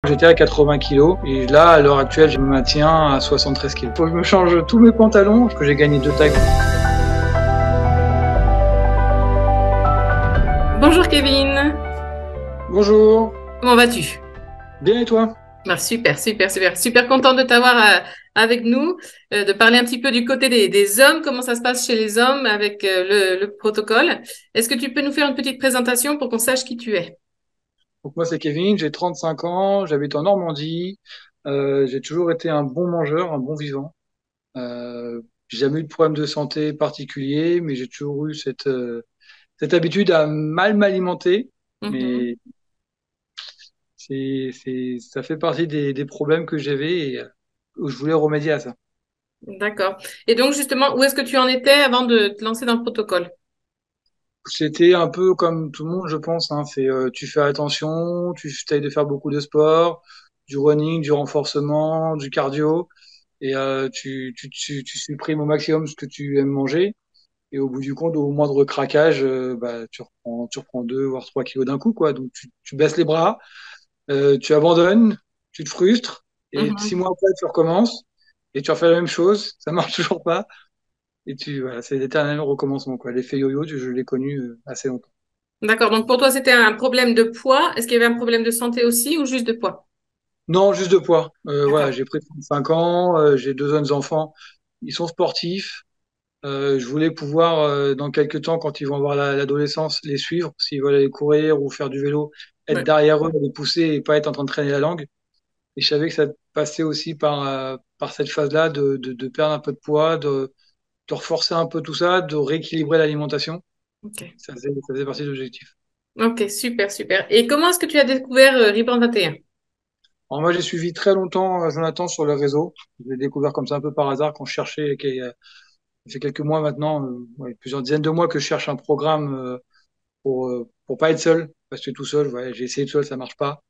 J'étais à 80 kilos et là, à l'heure actuelle, je me maintiens à 73 kilos. Faut que je me change tous mes pantalons parce que j'ai gagné 2 tailles. Bonjour Kevin, Bonjour, comment vas-tu? bien et toi? Super, super, super, super content de t'avoir avec nous, de parler un petit peu du côté des hommes, comment ça se passe chez les hommes avec le protocole. Est-ce que tu peux nous faire une petite présentation pour qu'on sache qui tu es? Donc moi, c'est Kevin, j'ai 35 ans, j'habite en Normandie. J'ai toujours été un bon mangeur, un bon vivant. J'ai jamais eu de problème de santé particulier, mais j'ai toujours eu cette habitude à mal m'alimenter. Mhm. Mais ça fait partie des problèmes que j'avais et où je voulais remédier à ça. D'accord. Et donc justement, où est-ce que tu en étais avant de te lancer dans le protocole? C'était un peu comme tout le monde, je pense, hein. Tu fais attention, tu essayes de faire beaucoup de sport, du running, du renforcement, du cardio, et tu supprimes au maximum ce que tu aimes manger. Et au bout du compte, au moindre craquage, bah, tu reprends 2 voire 3 kilos d'un coup, quoi. Donc tu baisses les bras, tu abandonnes, tu te frustres, et Mhm. 6 mois après, tu recommences, et tu refais la même chose, ça marche toujours pas, et voilà, c'est l'éternel recommencement, quoi. L'effet yo-yo, je l'ai connu assez longtemps. D'accord. Donc pour toi, c'était un problème de poids. Est-ce qu'il y avait un problème de santé aussi ou juste de poids? Non, juste de poids. Voilà, D'accord. j'ai pris 35 ans, j'ai 2 jeunes enfants, ils sont sportifs. Je voulais pouvoir, dans quelques temps, quand ils vont avoir l'adolescence, les suivre, s'ils veulent aller courir ou faire du vélo, être Ouais. derrière eux, les pousser et pas être en train de traîner la langue. Et je savais que ça passait aussi par cette phase-là de perdre un peu de poids, de reforcer un peu tout ça, de rééquilibrer l'alimentation. Ok. Ça faisait partie de l'objectif. Ok, super, super. Et comment est-ce que tu as découvert Riband 21? Alors moi, j'ai suivi très longtemps Jonathan sur le réseau. Je l'ai découvert comme ça un peu par hasard quand je cherchais, ça fait quelques mois maintenant, ouais, plusieurs dizaines de mois que je cherche un programme pour pas être seul, parce que tout seul, ouais, j'ai essayé tout seul, ça marche pas.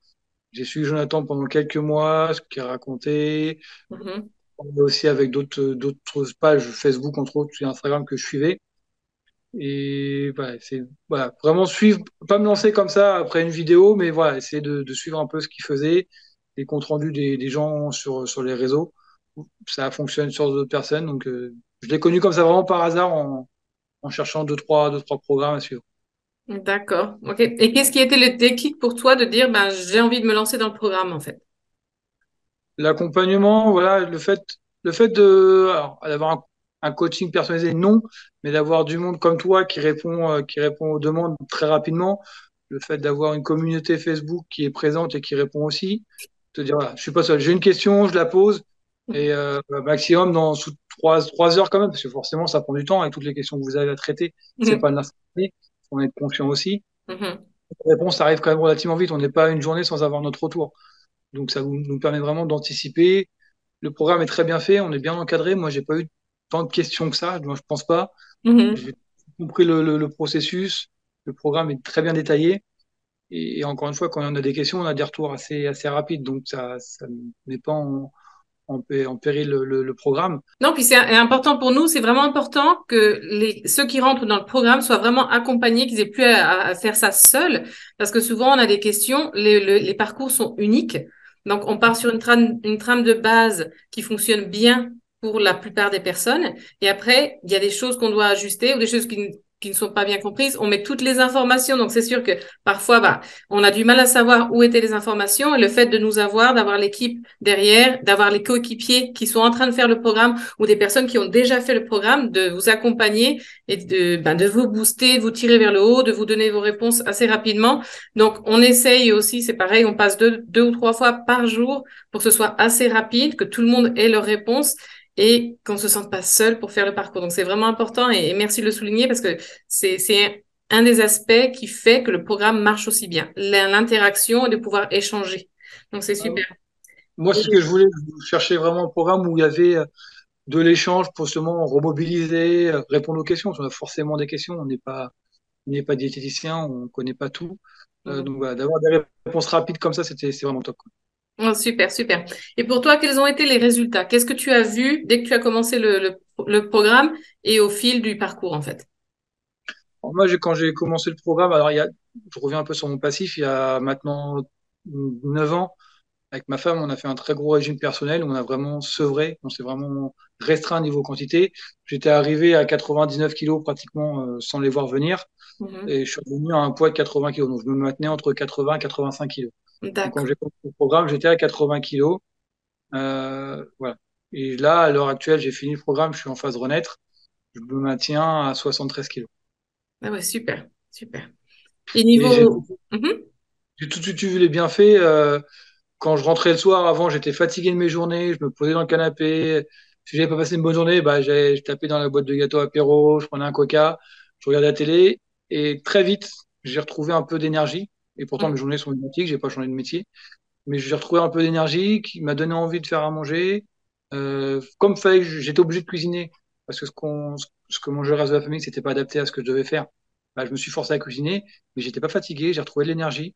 J'ai suivi Jonathan pendant quelques mois, ce qu'il racontait, Mhm. aussi avec d'autres pages Facebook entre autres, sur Instagram que je suivais. Et voilà, c'est voilà, vraiment suivre, pas me lancer comme ça après une vidéo, mais voilà, essayer de suivre un peu ce qu'il faisait, les comptes rendus des gens sur les réseaux. Ça fonctionne sur d'autres personnes, donc je l'ai connu comme ça vraiment par hasard en cherchant deux, trois programmes à suivre. D'accord. Ok. Et qu'est-ce qui a été le déclic pour toi de dire, ben, j'ai envie de me lancer dans le programme, en fait? L'accompagnement, voilà, le fait alors, d'avoir un coaching personnalisé, non, mais d'avoir du monde comme toi qui répond aux demandes très rapidement, le fait d'avoir une communauté Facebook qui est présente et qui répond aussi, te dire, voilà, je suis pas seul, j'ai une question, je la pose, et maximum sous 3 heures quand même, parce que forcément, ça prend du temps, et toutes les questions que vous avez à traiter, c'est Mhm. pas de l'instantané, faut en être conscient aussi. Mhm. La réponse arrive quand même relativement vite, on n'est pas une journée sans avoir notre retour. Donc ça nous permet vraiment d'anticiper. Le programme est très bien fait, on est bien encadré. Moi, j'ai pas eu tant de questions que ça, moi, je pense pas. Mhm. J'ai compris le processus. Le programme est très bien détaillé. Et encore une fois, quand on a des questions, on a des retours assez rapides. Donc ça ne met pas en péril le programme. Non, puis c'est important pour nous, c'est vraiment important que ceux qui rentrent dans le programme soient vraiment accompagnés, qu'ils aient plus à faire ça seuls, parce que souvent on a des questions, les parcours sont uniques. Donc on part sur une trame de base qui fonctionne bien pour la plupart des personnes, et après il y a des choses qu'on doit ajuster ou des choses qui ne sont pas bien comprises. On met toutes les informations, donc c'est sûr que parfois, bah, on a du mal à savoir où étaient les informations, et le fait de nous avoir, d'avoir l'équipe derrière, d'avoir les coéquipiers qui sont en train de faire le programme ou des personnes qui ont déjà fait le programme, de vous accompagner et de vous booster, de vous tirer vers le haut, de vous donner vos réponses assez rapidement. Donc, on essaye aussi, c'est pareil, on passe deux ou trois fois par jour pour que ce soit assez rapide, que tout le monde ait leur réponse et qu'on se sente pas seul pour faire le parcours. Donc, c'est vraiment important et merci de le souligner parce que c'est un des aspects qui fait que le programme marche aussi bien. L'interaction et de pouvoir échanger. Donc, c'est super. Moi, c'est ce que je voulais. Je cherchais vraiment un programme où il y avait de l'échange pour justement remobiliser, répondre aux questions. On a forcément des questions. On n'est pas diététicien, on ne connaît pas tout. Mhm. Donc voilà, d'avoir des réponses rapides comme ça, c'est vraiment top, quoi. Oh, super, super. Et pour toi, quels ont été les résultats? Qu'est-ce que tu as vu dès que tu as commencé le programme et au fil du parcours, en fait? Alors moi, quand j'ai commencé le programme, alors je reviens un peu sur mon passif, il y a maintenant 9 ans, Avec ma femme, on a fait un très gros régime personnel où on a vraiment sevré, on s'est vraiment restreint niveau quantité. J'étais arrivé à 99 kilos pratiquement sans les voir venir Mhm. et je suis revenu à un poids de 80 kilos. Donc je me maintenais entre 80 et 85 kilos. Donc quand D'accord. j'ai commencé le programme, j'étais à 80 kilos. Voilà. Et là, à l'heure actuelle, j'ai fini le programme, je suis en phase renaître. Je me maintiens à 73 kilos. Ah ouais, super, super. Et Et niveau... Mhm. j'ai tout de suite vu les bienfaits. Quand je rentrais le soir, avant, j'étais fatigué de mes journées, je me posais dans le canapé. Si j'avais pas passé une bonne journée, bah, je tapais dans la boîte de gâteaux apéro, je prenais un coca, je regardais la télé. Et très vite, j'ai retrouvé un peu d'énergie. Et pourtant, mes Mhm. journées sont identiques, j'ai pas changé de métier. Mais j'ai retrouvé un peu d'énergie qui m'a donné envie de faire à manger. Comme fallait que j'étais obligé de cuisiner, parce que ce que mangeait le reste de la famille, c'était pas adapté à ce que je devais faire. Bah, je me suis forcé à cuisiner, mais j'étais pas fatigué, j'ai retrouvé de l'énergie.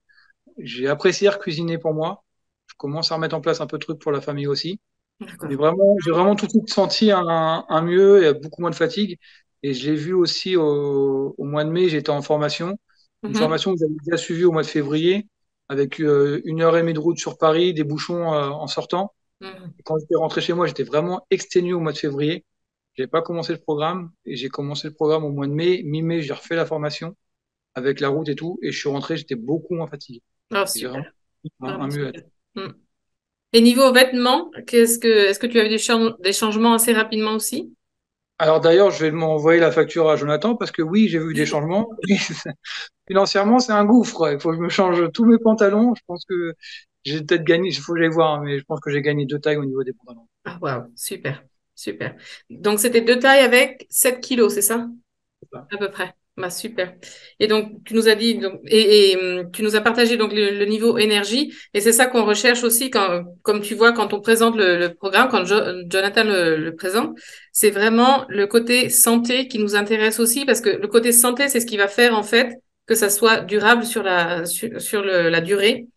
J'ai apprécié cuisiner pour moi. Je commence à remettre en place un peu de trucs pour la famille aussi. Mais D'accord. vraiment, j'ai vraiment tout de suite senti un mieux et beaucoup moins de fatigue. Et je l'ai vu aussi au mois de mai, j'étais en formation. Une Mhm. formation que vous avez déjà suivie au mois de février, avec 1 heure et demie de route sur Paris, des bouchons en sortant. Mhm. Et quand j'étais rentré chez moi, j'étais vraiment exténué au mois de février. J'ai pas commencé le programme et j'ai commencé le programme au mois de mai. Mi-mai, j'ai refait la formation avec la route et tout. Et je suis rentré, j'étais beaucoup moins fatigué. Oh, J'ai vraiment super, un vraiment mieux-être. super. Mhm. Et niveau vêtements, est-ce que tu as vu des changements assez rapidement aussi? Alors d'ailleurs, je vais m'envoyer la facture à Jonathan parce que oui, j'ai vu des changements. Oui, financièrement, c'est un gouffre. Il faut que je me change tous mes pantalons. Je pense que j'ai peut-être gagné, il faut que j'aille voir, hein, mais je pense que j'ai gagné 2 tailles au niveau des pantalons. Ah, waouh, super, super. Donc, c'était deux tailles avec 7 kilos, c'est ça? C'est ça. À peu près. Bah, super. Et donc, tu nous as dit, donc, tu nous as partagé donc le niveau énergie. Et c'est ça qu'on recherche aussi quand, comme tu vois, quand on présente le programme, quand Jonathan le présente, c'est vraiment le côté santé qui nous intéresse aussi parce que le côté santé, c'est ce qui va faire, en fait, que ça soit durable sur la durée,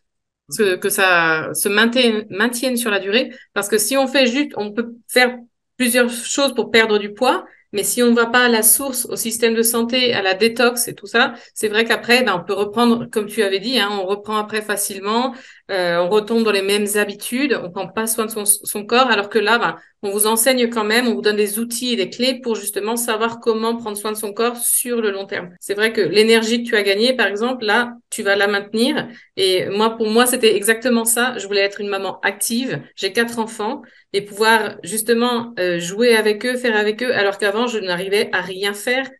que ça se maintienne sur la durée. Parce que si on fait juste, on peut faire plusieurs choses pour perdre du poids, mais si on ne va pas à la source, au système de santé, à la détox et tout ça, c'est vrai qu'après, ben, on peut reprendre, comme tu avais dit, hein, on reprend après facilement, on retombe dans les mêmes habitudes, on prend pas soin de son corps, alors que là, ben, on vous enseigne quand même, on vous donne des outils et des clés pour justement savoir comment prendre soin de son corps sur le long terme. C'est vrai que l'énergie que tu as gagnée, par exemple, là, tu vas la maintenir. Et moi, pour moi, c'était exactement ça. Je voulais être une maman active. J'ai 4 enfants et pouvoir justement jouer avec eux, faire avec eux, alors qu'avant, je n'arrivais à rien faire.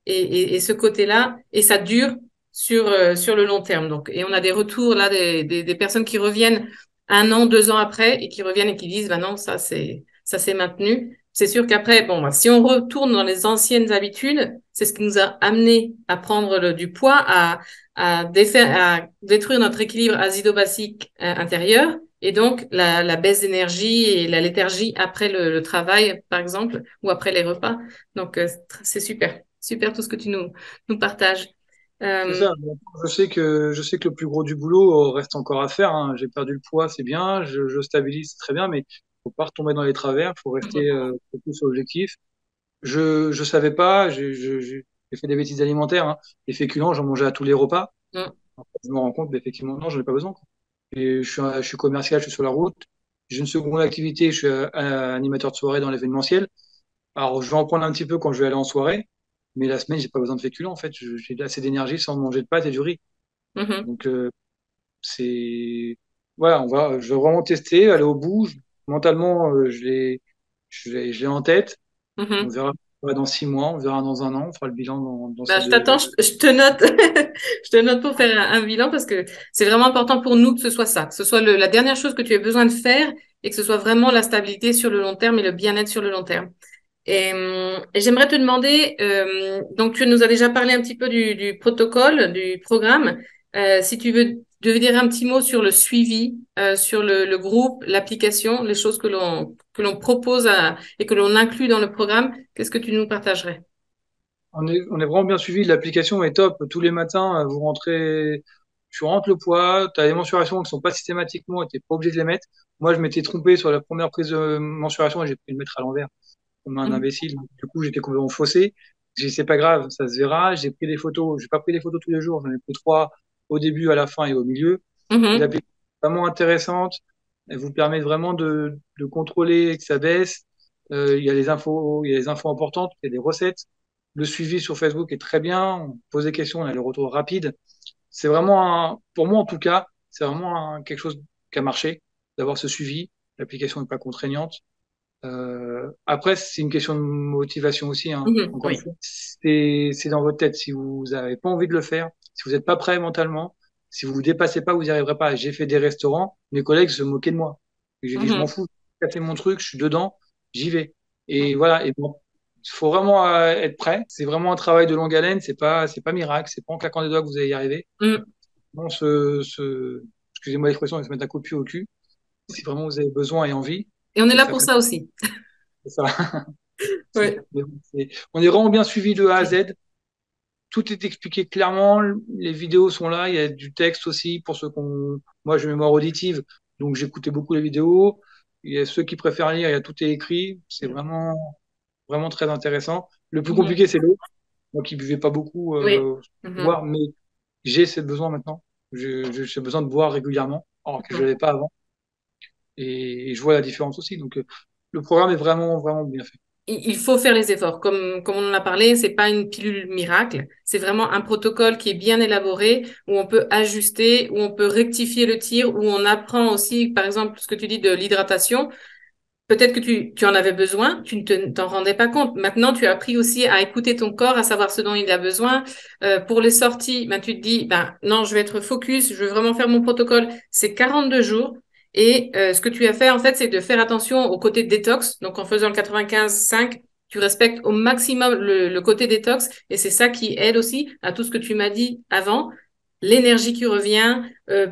Et ce côté-là, et ça dure sur le long terme. Donc, et on a des retours là, des personnes qui reviennent 1 an, 2 ans après et qui reviennent et qui disent, bah non, ça s'est maintenu. C'est sûr qu'après, bon, bah, si on retourne dans les anciennes habitudes, c'est ce qui nous a amené à prendre du poids, à détruire notre équilibre acido-basique intérieur et donc la baisse d'énergie et la léthargie après le travail, par exemple, ou après les repas. Donc, c'est super, super tout ce que tu nous partages. C'est Euh, ça. Bon, je sais que le plus gros du boulot reste encore à faire, hein. J'ai perdu le poids, c'est bien. Je stabilise, c'est très bien, mais faut pas retomber dans les travers. Faut rester focus sur l'objectif. Je savais pas. J'ai fait des bêtises alimentaires, hein. Les féculents, j'en mangeais à tous les repas. mm, En fait, je me rends compte, effectivement, non, j'en ai pas besoin, quoi. Et je suis commercial, je suis sur la route. J'ai une seconde activité, je suis animateur de soirée dans l'événementiel. Alors, je vais en prendre un petit peu quand je vais aller en soirée, mais la semaine, j'ai pas besoin de féculents, en fait. J'ai assez d'énergie sans manger de pâtes et du riz. mhm, Donc, c'est, voilà, je vais vraiment tester, aller au bout. Mentalement, je l'ai en tête. On mhm. verra dans 6 mois, on verra dans un an, on fera le bilan dans Bah, ces je deux. t'attends, je te note, je te note pour faire un bilan parce que c'est vraiment important pour nous que ce soit ça, que ce soit la dernière chose que tu aies besoin de faire et que ce soit vraiment la stabilité sur le long terme et le bien-être sur le long terme. Et j'aimerais te demander, donc tu nous as déjà parlé un petit peu du protocole, du programme. Si tu devais dire un petit mot sur le suivi, sur le groupe, l'application, les choses que l'on propose et que l'on inclut dans le programme, qu'est-ce que tu nous partagerais? On est vraiment bien suivi. L'application est top. Tous les matins, vous rentrez, tu rentres le poids. Tu as des mensurations qui sont pas systématiquement, tu n'es pas obligé de les mettre. Moi, je m'étais trompé sur la première prise de mensuration et j'ai pu le mettre à l'envers, comme un Mhm. imbécile. Du coup, j'étais complètement faussé. J'ai dit, c'est pas grave, ça se verra. J'ai pris des photos. J'ai pas pris des photos tous les jours. J'en ai pris trois au début, à la fin et au milieu. Et Mhm. l'application est vraiment intéressante. Elle vous permet vraiment de contrôler que ça baisse. Il y a les infos importantes, il y a des recettes. Le suivi sur Facebook est très bien. On pose des questions, on a les retours rapides. C'est vraiment, pour moi en tout cas, c'est vraiment quelque chose qui a marché, d'avoir ce suivi. L'application n'est pas contraignante. Après, c'est une question de motivation aussi, hein. Mhm, Encore une oui. fois, c'est dans votre tête. Si vous n'avez pas envie de le faire, si vous n'êtes pas prêt mentalement, si vous vous dépassez pas, vous n'y arriverez pas. J'ai fait des restaurants, mes collègues se moquaient de moi. Et j'ai dit, je m'en Mhm, fous, j'ai fait mon truc, je suis dedans, j'y vais. Et voilà. Et bon, il faut vraiment être prêt. C'est vraiment un travail de longue haleine. C'est pas miracle. C'est pas en claquant des doigts que vous allez y arriver. mhm. Non, excusez-moi l'expression, mais se mettre un coup de pied au cul. Si vraiment vous avez besoin et envie, Et on est c'est là ça pour que ça aussi. ça. Oui. Mais bon, on est vraiment bien suivi de A à Z. Tout est expliqué clairement. Les vidéos sont là. Il y a du texte aussi pour ceux qu'on. Moi, j'ai une mémoire auditive, donc j'écoutais beaucoup les vidéos. Il y a ceux qui préfèrent lire. Il y a tout est écrit. C'est vraiment très intéressant. Le plus Mhm. compliqué, c'est l'eau. Moi qui buvais pas beaucoup, Oui. Mhm. boire, mais j'ai ce besoin maintenant. J'ai besoin de boire régulièrement, alors que je Mhm. l'avais pas avant. Et je vois la différence aussi. Donc, le programme est vraiment bien fait. Il faut faire les efforts. Comme on en a parlé, c'est pas une pilule miracle. C'est vraiment un protocole qui est bien élaboré, où on peut ajuster, où on peut rectifier le tir, où on apprend aussi, par exemple, ce que tu dis de l'hydratation. Peut-être que tu en avais besoin, tu ne t'en rendais pas compte. Maintenant, tu as appris aussi à écouter ton corps, à savoir ce dont il a besoin. Pour les sorties, ben, tu te dis, ben, non, je vais être focus, je veux vraiment faire mon protocole. C'est 42 jours. Et ce que tu as fait, en fait, c'est de faire attention au côté détox. Donc, en faisant le 95-5, tu respectes au maximum le côté détox. Et c'est ça qui aide aussi à tout ce que tu m'as dit avant. L'énergie qui revient,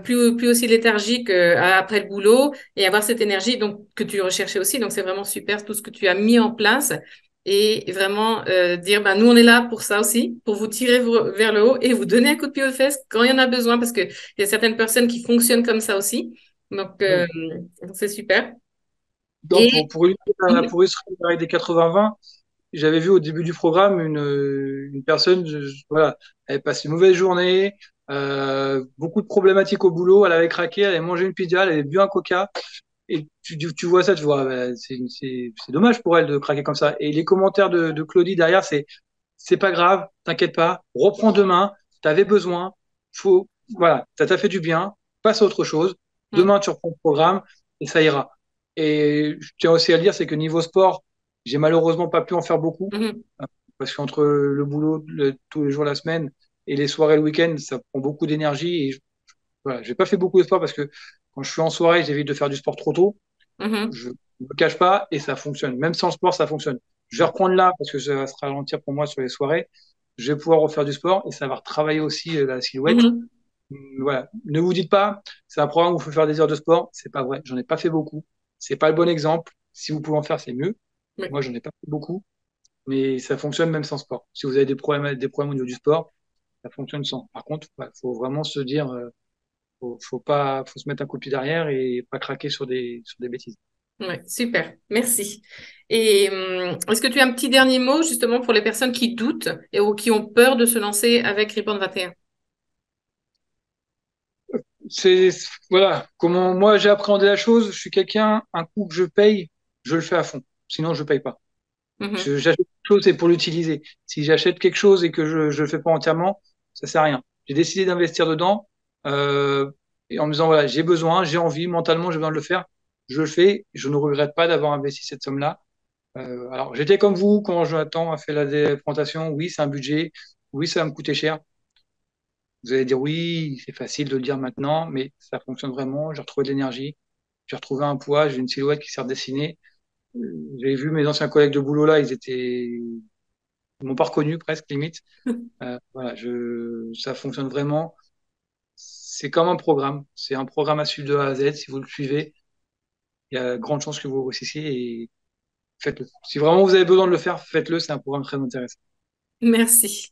plus aussi léthargique après le boulot et avoir cette énergie donc que tu recherchais aussi. Donc c'est vraiment super tout ce que tu as mis en place et vraiment dire ben nous on est là pour ça aussi, pour vous tirer vers le haut et vous donner un coup de pied aux fesses quand il y en a besoin parce que il y a certaines personnes qui fonctionnent comme ça aussi. Donc Oui. c'est super. Donc, Et pour illustrer avec des 80-20, j'avais vu au début du programme une personne, voilà, elle avait passé une mauvaise journée, beaucoup de problématiques au boulot, elle avait craqué, elle avait mangé une pizza, elle avait bu un coca, et tu vois ça, tu vois, bah, c'est dommage pour elle de craquer comme ça. Et les commentaires de Claudie derrière, c'est pas grave, t'inquiète pas, reprends demain, t'avais besoin, voilà, ça t'a fait du bien, passe à autre chose, Mhm, demain tu reprends le programme et ça ira. Et je tiens aussi à le dire, c'est que niveau sport, j'ai malheureusement pas pu en faire beaucoup, mhm, parce qu'entre le boulot tous les jours de la semaine et les soirées le week-end, ça prend beaucoup d'énergie et voilà, j'ai pas fait beaucoup de sport parce que quand je suis en soirée, j'évite de faire du sport trop tôt. mhm, Je ne me cache pas et ça fonctionne. Même sans sport, ça fonctionne. Je vais reprendre là parce que ça va se ralentir pour moi sur les soirées. Je vais pouvoir refaire du sport et ça va retravailler aussi la silhouette. mhm, Voilà. Ne vous dites pas, c'est un programme où il faut faire des heures de sport. C'est pas vrai. J'en ai pas fait beaucoup. C'est pas le bon exemple. Si vous pouvez en faire, c'est mieux. oui. Moi, j'en ai pas fait beaucoup, mais ça fonctionne même sans sport. Si vous avez des problèmes au niveau du sport, ça fonctionne sans. Par contre, il faut vraiment se dire, faut se mettre un coup de pied derrière et pas craquer sur des bêtises. Ouais, super, merci. Et est-ce que tu as un petit dernier mot justement pour les personnes qui doutent et ou qui ont peur de se lancer avec Ripon 21? C'est, voilà, comment moi j'ai appréhendé la chose. Je suis quelqu'un, un coup que je paye, je le fais à fond. Sinon, je paye pas. Mhm, J'achète quelque chose, c'est pour l'utiliser. Si j'achète quelque chose et que je le fais pas entièrement, ça sert à rien. J'ai décidé d'investir dedans, euh, et en me disant, voilà, j'ai besoin, j'ai envie, mentalement, j'ai besoin de le faire. Je le fais. Je ne regrette pas d'avoir investi cette somme-là. Alors, j'étais comme vous quand Jonathan a fait la présentation. Oui, c'est un budget. Oui, ça va me coûter cher. Vous allez dire oui, c'est facile de le dire maintenant, mais ça fonctionne vraiment. J'ai retrouvé de l'énergie, j'ai retrouvé un poids, j'ai une silhouette qui s'est redessinée. J'ai vu mes anciens collègues de boulot là, ils m'ont pas reconnu presque limite. Voilà, ça fonctionne vraiment. C'est comme un programme. C'est un programme à suivre de A à Z. Si vous le suivez, il y a grande chance que vous réussissiez et faites-le. Si vraiment vous avez besoin de le faire, faites-le. C'est un programme très intéressant. merci.